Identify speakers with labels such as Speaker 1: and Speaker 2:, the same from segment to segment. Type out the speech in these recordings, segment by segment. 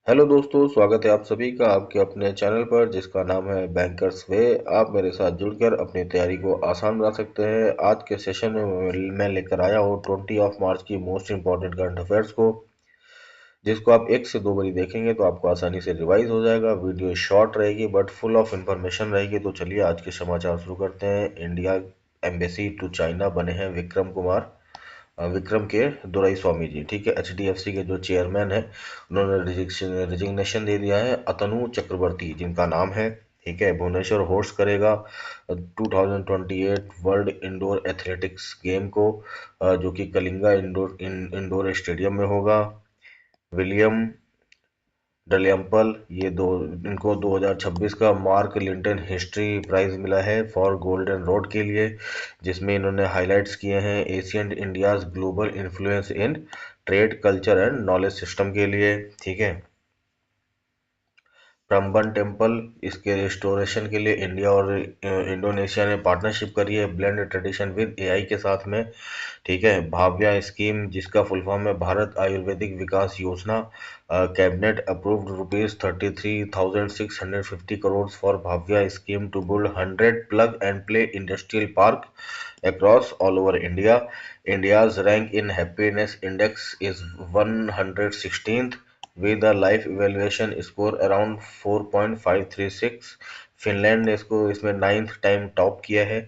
Speaker 1: Hello दोस्तों, स्वागत है आप सभी का आपके अपने चैनल पर जिसका नाम है बैंकर्स वे। आप मेरे साथ जुड़कर अपनी तैयारी को आसान बना सकते हैं। आज के सेशन में मैं लेकर आया हूँ 20 मार्च की मोस्ट इम्पॉर्टेंट करंट अफेयर्स को, जिसको आप 1 से 2 बारी देखेंगे तो आपको आसानी से रिवाइज हो जाएगा। वीडियो शॉर्ट रहेगी बट फुल ऑफ इंफॉर्मेशन रहेगी। तो चलिए आज के समाचार शुरू करते हैं। इंडिया एम्बेसी टू चाइना बने हैं विक्रम कुमार, विक्रम के दुराई स्वामी जी। ठीक है, एचडीएफसी के जो चेयरमैन है उन्होंने रिजिग्नेशन दे दिया है। अतनु चक्रवर्ती जिनका नाम है, ठीक है, भुवनेश्वर होस्ट करेगा 2028 वर्ल्ड इंडोर एथलेटिक्स गेम को, जो कि कलिंगा इंडोर स्टेडियम में होगा। विलियम डलियम्पल, ये दो, इनको 2026 का मार्क लिंटन हिस्ट्री प्राइज मिला है फॉर गोल्डन रोड के लिए, जिसमें इन्होंने हाइलाइट्स किए हैं Asian India's global influence in trade culture and knowledge system के लिए। ठीक है, प्रम्बन टेम्पल, इसके रिस्टोरेशन के लिए इंडिया और इंडोनेशिया ने पार्टनरशिप करी है, ब्लेंड ट्रेडिशन विद एआई के साथ में। ठीक है, भाव्या स्कीम जिसका फुल फॉर्म है Bharat Ayurvedic Vikas Yojana, cabinet approved ₹33,650 for Bhavya scheme to build 100 plug and play industrial park across all over India. India's rank in happiness index is 116th with a life evaluation score around 4.536। Finland ने इसको इसमें 9th time top किया है।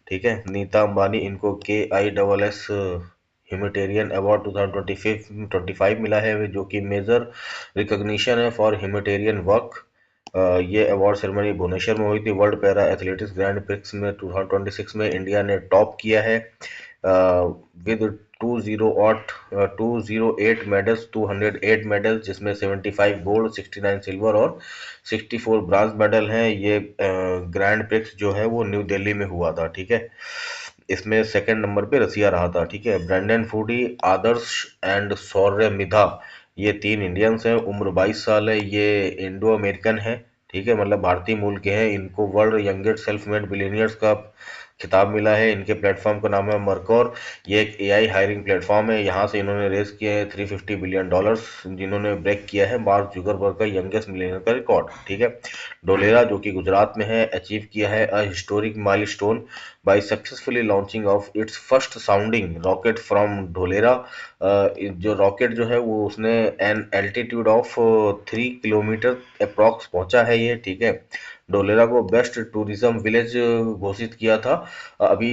Speaker 1: ठीक है, नीता अंबानी, इनको KISS humanitarian award 2025 मिला है, जो कि मेजर रिकॉग्निशन है फॉर ह्यूमैनिटेरियन वर्क। ये अवार्ड सेरेमनी भुवनेश्वर में हुई थी। World para athletics grand prix में 2026 में इंडिया ने टॉप किया है विद 208 मेडल्स, 208 मेडल्स, जिसमें 75 गोल्ड, 69 सिल्वर और 64 ब्रांज मेडल हैं। ये ग्रैंड प्रिक्स जो है वो न्यू दिल्ली में हुआ था। ठीक है, इसमें सेकंड नंबर पे रसिया रहा था। ठीक है, ब्रेंडन फूडी, आदर्श एंड सौर्य मिधा, ये तीन इंडियंस हैं। उम्र 22 साल है। ये इंडो अमेरिकन है। ठीक है, मतलब भारतीय मूल के हैं। इनको world youngest self made billionaires का खिताब मिला है। इनके प्लेटफॉर्म का नाम है मर्कोर। ये एक एआई हायरिंग प्लेटफॉर्म है। यहाँ से इन्होंने रेस किए हैं $350 बिलियन, जिन्होंने ब्रेक किया है मार्क जुगरबर्ग का यंगेस्ट मिलियनर का रिकॉर्ड। ठीक है, डोलेरा जो कि गुजरात में है, अचीव किया है a historic milestone by successfully launching of its first sounding rocket from Dholera. जो रॉकेट जो है वो उसने an altitude of 3 kilometre approx पहुंचा है ये। ठीक है, डोलेरा को बेस्ट टूरिज्म विलेज घोषित किया था अभी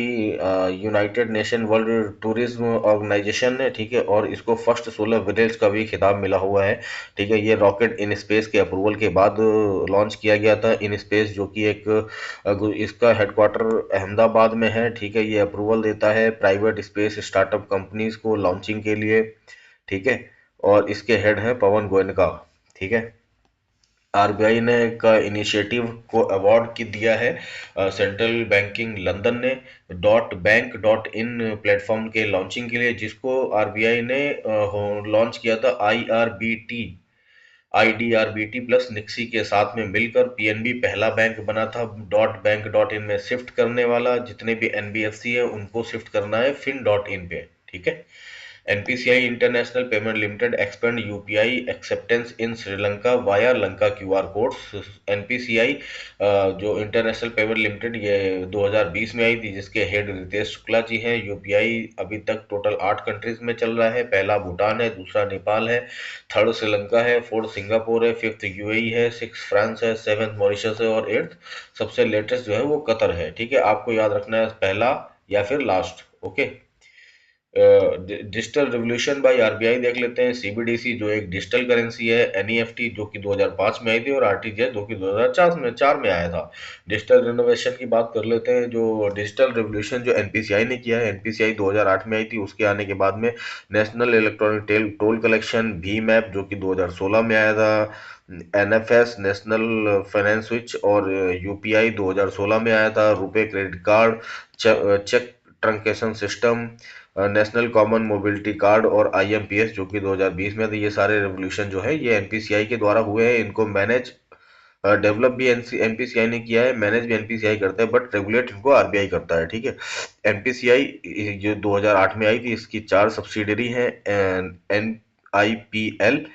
Speaker 1: United Nation World Tourism Organization ने। ठीक है, और इसको फर्स्ट सोलर विलेज का भी खिताब मिला हुआ है। ठीक है, ये रॉकेट इन स्पेस के अप्रूवल के बाद लॉन्च किया गया था। इन स्पेस जो कि एक इसका हेडक्वार्टर अहमदाबाद में है। ठीक है, ये अप्रूवल देता है प्राइवेट स्पेस स्टार्टअप कंपनीज को लॉन्चिंग के लिए। ठीक है, और इसके हेड हैं पवन गोयनका। ठीक है, आरबीआई ने का इनिशिएटिव को अवार्ड की दिया है सेंट्रल बैंकिंग लंदन ने .बैंक.इन प्लेटफॉर्म के लॉन्चिंग के लिए, जिसको आरबीआई ने लॉन्च किया था आईडीआरबीटी प्लस निक्सी के साथ में मिलकर। पीएनबी पहला बैंक बना था .बैंक.इन में शिफ्ट करने वाला। जितने भी एनबीएफसी है उनको शिफ्ट करना है fin.in पे। ठीक है, NPCI international payment limited expand UPI acceptance इन Sri Lanka via Lanka QR codes. NPCI जो इंटरनेशनल पेमेंट लिमिटेड, ये 2020 में आई थी, जिसके हेड रितेश शुक्ला जी हैं। यूपीआई अभी तक टोटल 8 कंट्रीज में चल रहा है। पहला भूटान है, दूसरा नेपाल है, थर्ड श्रीलंका है, फोर्थ सिंगापुर है, फिफ्थ यूएई है, सिक्स फ्रांस है, सेवेंथ मॉरिशस है और एट्थ सबसे लेटेस्ट जो है वो कतर है। ठीक है, आपको याद रखना है पहला या फिर last. Okay, digital revolution by RBI देख लेते हैं। सीबीडीसी जो एक डिजिटल करेंसी है, एनईएफटी जो कि 2005 में आई थी और आरटीजीएस जो कि 2004 में आया था। डिजिटल रिनोवेशन की बात कर लेते हैं। जो डिजिटल रिवोल्यूशन जो एनपीसीआई ने किया है, एनपीसीआई 2008 में आई थी, उसके आने के बाद में नेशनल इलेक्ट्रॉनिक टोल कलेक्शन भीम ऐप जो कि 2016 में आया था, एनएफएस नेशनल फाइनेंस स्विच और यूपीआई 2016 में आया था, RuPay credit card, cheque truncation system, national common mobility card और आईएमपीएस जो कि 2020 में थे। ये सारे रेवोल्यूशन जो है ये एनपीसीआई के द्वारा हुए हैं। इनको मैनेज डेवलप भी एनपीसीआई ने किया है, मैनेज भी एनपीसीआई करता है, बट रेगुलेट इनको आरबीआई करता है। ठीक है, एनपीसीआई जो 2008 में आई थी, इसकी 4 सब्सिडरी हैं। एनआईपीएल,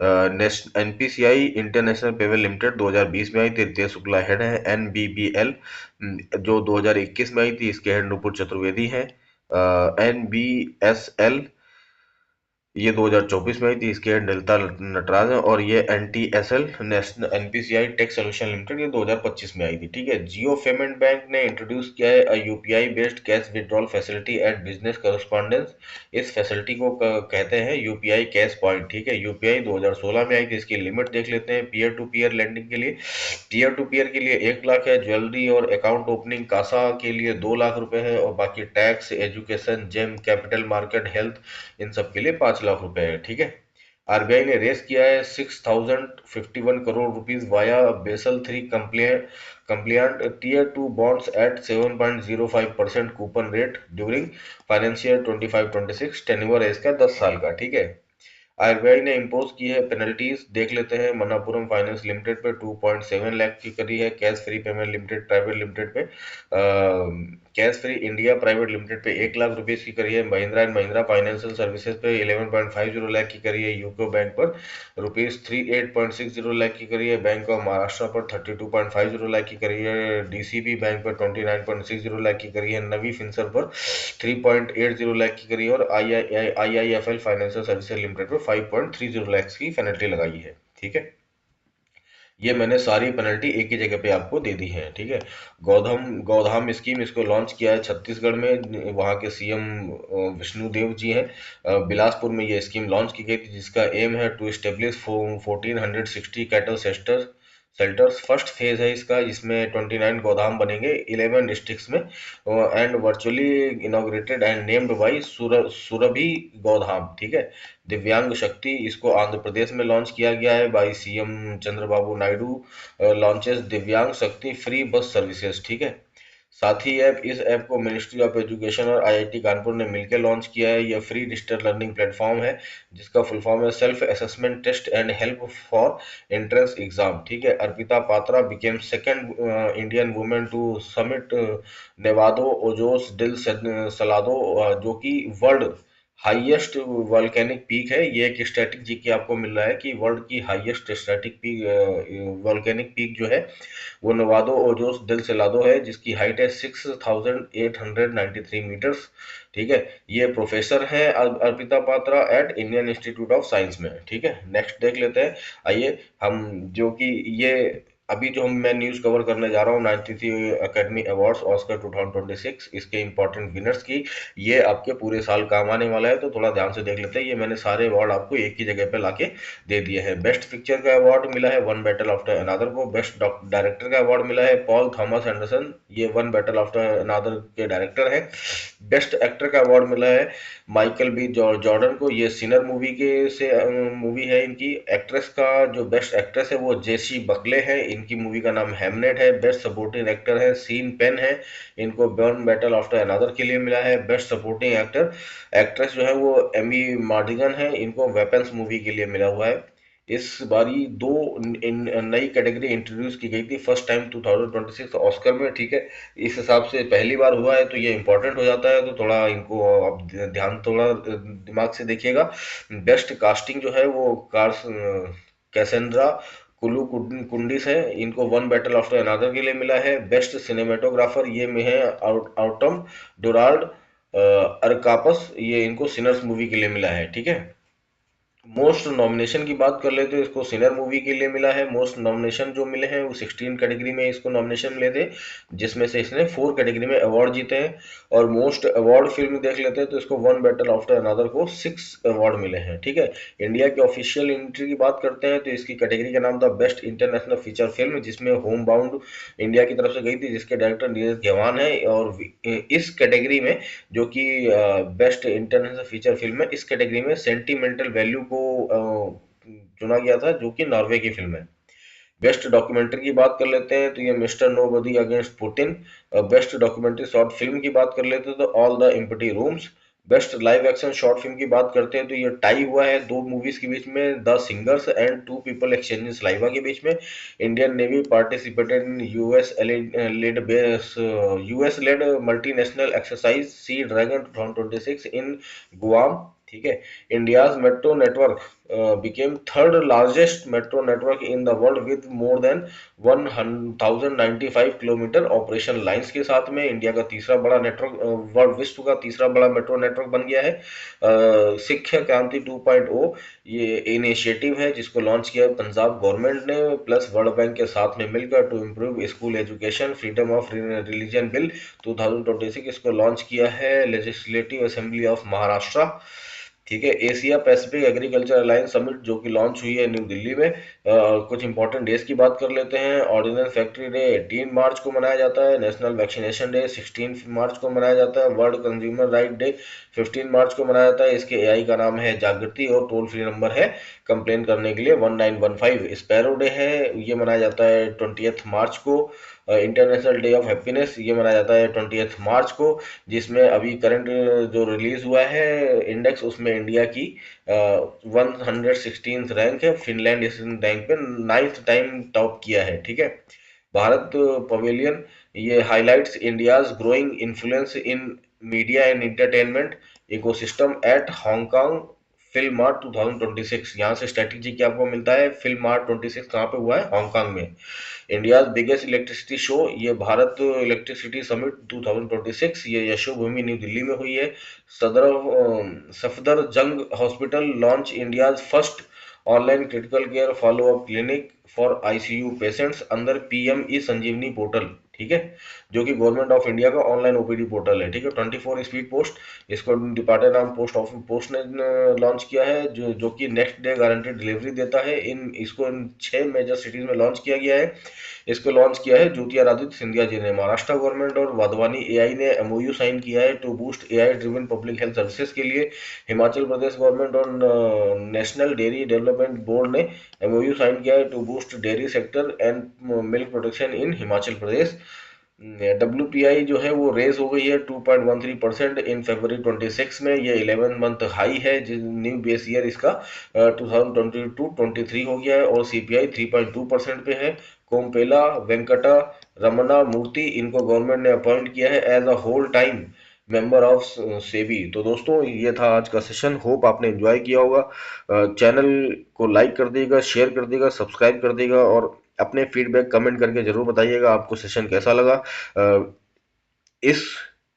Speaker 1: एनपीसीआई इंटरनेशनल पेवर लिमिटेड 2020 में आई थी, रितेश शुक्ला हेड है। एनबीबीएल जो 2021 में आई थी, इसके हेड नुपुर चतुर्वेदी हैं। एनबीएसएल ये 2024 में आई थी, इसके हेड ललिता नटराज है। और ये NTSL national NPCI tech solution limited ये 2025 में आई थी, ठीक है। जियो पेमेंट बैंक ने इंट्रोड्यूस किया है UPI based cash withdrawal facility at business correspondence. इस फैसिलिटी को कहते हैं यूपीआई कैश पॉइंट, ठीक है। यूपीआई 2016 में आई थी। इसकी लिमिट देख लेते हैं। पीयर टू पीयर लेंडिंग के लिए, पीयर टू पीयर के लिए 1 लाख है। ज्वेलरी और अकाउंट ओपनिंग कासा के लिए 2 लाख रुपए है। और बाकी tax, education, GeM, capital market, health, इन सब के लिए 5 लाख रुपए है, ठीक है। आरबीआई ने रेस किया है 6051 crore rupees via Basel 3 compliant tier 2 bonds at 7.05% coupon rate during financial 25-26। Tenure है इसका 10 साल का, ठीक है। आरबीआई ने इम्पोज की है पेनल्टीज, देख लेते हैं। मनापुरम फाइनेंस लिमिटेड पे 2.7 लाख की करी है। Cash free payment limited private limited पे cash free India private limited पे 1 लाख रुपीज की करी है। Mahindra and Mahindra financial services पे 11.50 लाख की करी है। यूको बैंक पर ₹38.60 लाख की करी है। बैंक ऑफ महाराष्ट्र पर 32.50 लाख की करी है। डीसीबी बैंक पर 29.60 लाख की करी है। नवी फिंसर पर 3.80 लाख की करी है। और आईआईएफएल फाइनेंशियल सर्विसेज लिमिटेड पर 5.30 लाख की पेनल्टी लगाई है, ठीक है। ये मैंने सारी पेनल्टी एक ही जगह पे आपको दे दी है, ठीक है। गौधाम स्कीम इसको लॉन्च किया है छत्तीसगढ़ में। वहाँ के सीएम विष्णुदेव जी हैं। बिलासपुर में ये स्कीम लॉन्च की गई थी, जिसका एम है to establish 1460 cattle shelters. First phase है इसका, जिसमें 29 गोदाम बनेंगे 11 डिस्ट्रिक्ट्स में and virtually inaugurated and named by Surabhi Godham, ठीक है। दिव्यांग शक्ति इसको आंध्र प्रदेश में लॉन्च किया गया है by CM Chandrababu Naidu. Launches दिव्यांग शक्ति फ्री बस सर्विसेज, ठीक है। साथ ही इस ऐप को मिनिस्ट्री ऑफ एजुकेशन और आईआईटी कानपुर ने मिलकर लॉन्च किया है। यह फ्री डिजिटल लर्निंग प्लेटफॉर्म है, जिसका फुल फॉर्म है self assessment test and help for entrance exam, ठीक है। Arpita Patra became second Indian women to summit Nevado Ojos del Salado, जो कि वर्ल्ड हाईएस्ट वॉल्केनिक पीक है। ये एक स्टैटिक जीके आपको मिल रहा है कि वर्ल्ड की highest static peak volcanic peak जो है वो नवादो ओजोस दिल सेलादो है, जिसकी हाइट है 6893 मीटर्स, ठीक है। ये प्रोफेसर हैं Arpita Patra at Indian Institute of Science में, ठीक है। नेक्स्ट देख लेते हैं। आइए हम जो कि ये अभी जो मैं न्यूज़ कवर करने जा रहा हूँ 93 एकेडमी अवार्ड्स ऑस्कर 2026, इसके इंपॉर्टेंट विनर्स की, ये आपके पूरे साल काम आने वाला है, तो थोड़ा ध्यान से देख लेते हैं। ये मैंने सारे अवार्ड आपको एक ही जगह पे लाके दे दिए हैं। बेस्ट पिक्चर का अवार्ड मिला है वन बैटल आफ्टर अनादर को। बेस्ट डायरेक्टर का अवार्ड मिला है पॉल थॉमस एंडरसन, ये वन बैटल आफ्टर अनादर के डायरेक्टर है। बेस्ट एक्टर का अवार्ड मिला है माइकल बी जॉर्डन को, ये सिनर मूवी के से मूवी है इनकी। एक्ट्रेस का जो बेस्ट एक्ट्रेस है वो जेसी बकले है, इनकी मूवी का नाम हेमनेट है। बेस्ट सपोर्टिंग एक्टर है सीन पेन है, इनको बर्न बैटल आफ्टर अनादर के लिए मिला है। बेस्ट सपोर्टिंग एक्टर एक्ट्रेस जो है वो एमी मार्डिगन है, इनको वेपन्स मूवी के लिए मिला हुआ है। इस बारी दो नई कैटेगरी इंट्रोड्यूस की गई थी फर्स्ट टाइम 2026 ऑस्कर में, ठीक है। इस हिसाब से पहली बार हुआ है तो ये इंपॉर्टेंट हो जाता है, तो थोड़ा इनको आप ध्यान थोड़ा दिमाग से देखिएगा। बेस्ट कास्टिंग जो है वो कार्स कैसेंड्रा कुल्लू कुंडिस है, इनको वन बैटल आफ्टर अनादर के लिए मिला है। बेस्ट सिनेमेटोग्राफर ये में है आउटम डोराल्ड अरकापस, ये इनको सिनर्स मूवी के लिए मिला है, ठीक है। मोस्ट नॉमिनेशन की बात कर ले तो इसको सिनर मूवी के लिए मिला है। मोस्ट नॉमिनेशन जो मिले हैं वो 16 कैटेगरी में इसको नॉमिनेशन मिले थे, जिसमें से इसने 4 कैटेगरी में अवार्ड जीते हैं। और मोस्ट अवार्ड फिल्म देख लेते हैं तो इसको वन बैटल आफ्टर अनादर को 6 अवार्ड मिले हैं, ठीक है। इंडिया की ऑफिशियल एंट्री की बात करते हैं तो इसकी कैटेगरी का नाम था बेस्ट इंटरनेशनल फीचर फिल्म, जिसमें होम बाउंड इंडिया की तरफ से गई थी, जिसके डायरेक्टर नीरज गेवान है। और इस कैटेगरी में जो कि बेस्ट इंटरनेशनल फीचर फिल्म है, इस कैटेगरी में सेंटिमेंटल वैल्यू को चुना गया था, जो कि नॉर्वे की फिल्म है। बेस्ट डॉक्यूमेंट्री की बात कर लेते हैं तो ये mister nobody against Putin. Best documentary short film की बात कर लेते हैं तो all the empty rooms. Best live action short film की बात करते हैं तो ये टाई हुआ है दो मूवीज के बीच में, the singers and two people exchanging saliva के बीच में। Indian Navy participated in US led multinational exercise Sea Dragon 2026 in Guam, ठीक है। India's metro network became third largest metro network in the world with more than 1095 kilometre operation lines के साथ में India का तीसरा बड़ा नेटवर्क, वर्ल्ड विश्व का तीसरा बड़ा मेट्रो नेटवर्क बन गया है। शिक्षा क्रांति 2.0 ये इनिशिएटिव है जिसको लॉन्च किया पंजाब गवर्नमेंट ने प्लस वर्ल्ड बैंक के साथ में मिलकर to improve school education freedom of religion bill 2026 इसको लॉन्च किया है लेजिस्लेटिव असेंबली ऑफ महाराष्ट्र। ठीक है, Asia Pacific agriculture alliance summit जो कि लॉन्च हुई है न्यू दिल्ली में। कुछ इंपॉर्टेंट डेज की बात कर लेते हैं। ऑर्डिनेंस फैक्ट्री डे 18 मार्च को मनाया जाता है। नेशनल वैक्सीनेशन डे 16 मार्च को मनाया जाता है। वर्ल्ड कंज्यूमर राइट डे 15 मार्च को मनाया जाता है। इसके एआई का नाम है जागृति और टोल फ्री नंबर है कंप्लेन करने के लिए 1915। स्पैरो डे है, ये मनाया जाता है 20 मार्च को। इंटरनेशनल डे ऑफ हैप्पीनेस ये मनाया जाता है 20 मार्च को, जिसमें अभी करंट जो रिलीज हुआ है इंडेक्स उसमें इंडिया की 116 रैंक है। फिनलैंड इस रैंक पे 9th टाइम टॉप किया है। ठीक है, भारत पवेलियन ये highlights India's growing influence in media and entertainment ecosystem at Hong Kong film mart 2026। यहाँ से स्ट्रेटेजी क्या आपको मिलता है। फिल्म मार्ट 26 कहाँ पे हुआ है, हांगकांग में। इंडिया बिगेस्ट इलेक्ट्रिसिटी शो ये भारत इलेक्ट्रिसिटी समिट 2026 ये यशोभूमि न्यू दिल्ली में हुई है। Safdarjung hospital launch India first online critical care follow up clinic for ICU patients अंदर पीएम ई संजीवनी पोर्टल। ठीक है, जो कि गवर्नमेंट ऑफ इंडिया का ऑनलाइन ओपीडी पोर्टल है। ठीक है, 24 स्पीड पोस्ट इसको department of post office post ने लॉन्च किया है, जो कि नेक्स्ट डे गारंटेड डिलीवरी देता है। इसको इन 6 मेजर सिटीज में लॉन्च किया गया है। इसको लॉन्च किया है ज्योतिरादित्य सिंधिया जी ने। महाराष्ट्र गवर्नमेंट और वाधवानी एआई ने एमओयू साइन किया है to boost AI driven public health services के लिए। हिमाचल प्रदेश गवर्नमेंट और नेशनल डेयरी डेवलपमेंट बोर्ड ने एमओयू साइन किया है to boost dairy sector and milk production in Himachal Pradesh. WPI जो है वो रेज हो गई है 2.13% इन फरवरी 26 में। ये 11 मंथ हाई है, न्यू बेस ईयर इसका 2022-23 हो गया है। और CPI 3.2% पे है। कोमपेला वेंकटा रमना मूर्ति इनको गवर्नमेंट ने अपॉइंट किया है as a whole time member of SEBI. तो दोस्तों ये था आज का सेशन, होप आपने एंजॉय किया होगा। चैनल को लाइक कर दीजिएगा, शेयर कर दीजिएगा, सब्सक्राइब कर दीजिएगा और अपने फीडबैक कमेंट करके जरूर बताइएगा आपको सेशन कैसा लगा। इस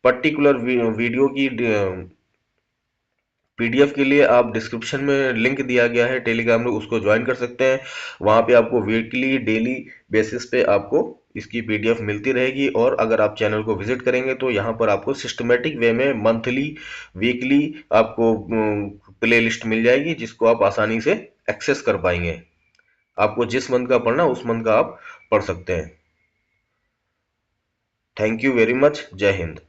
Speaker 1: पर्टिकुलर वीडियो की पीडीएफ के लिए आप डिस्क्रिप्शन में लिंक दिया गया है टेलीग्राम में, उसको ज्वाइन कर सकते हैं। वहां पे आपको वीकली डेली बेसिस पे आपको इसकी पीडीएफ मिलती रहेगी। और अगर आप चैनल को विजिट करेंगे तो यहाँ पर आपको सिस्टमेटिक वे में मंथली वीकली आपको प्ले लिस्ट मिल जाएगी जिसको आप आसानी से एक्सेस कर पाएंगे। आपको जिस मंथ का पढ़ना उस मंथ का आप पढ़ सकते हैं। Thank you very much. जय हिंद।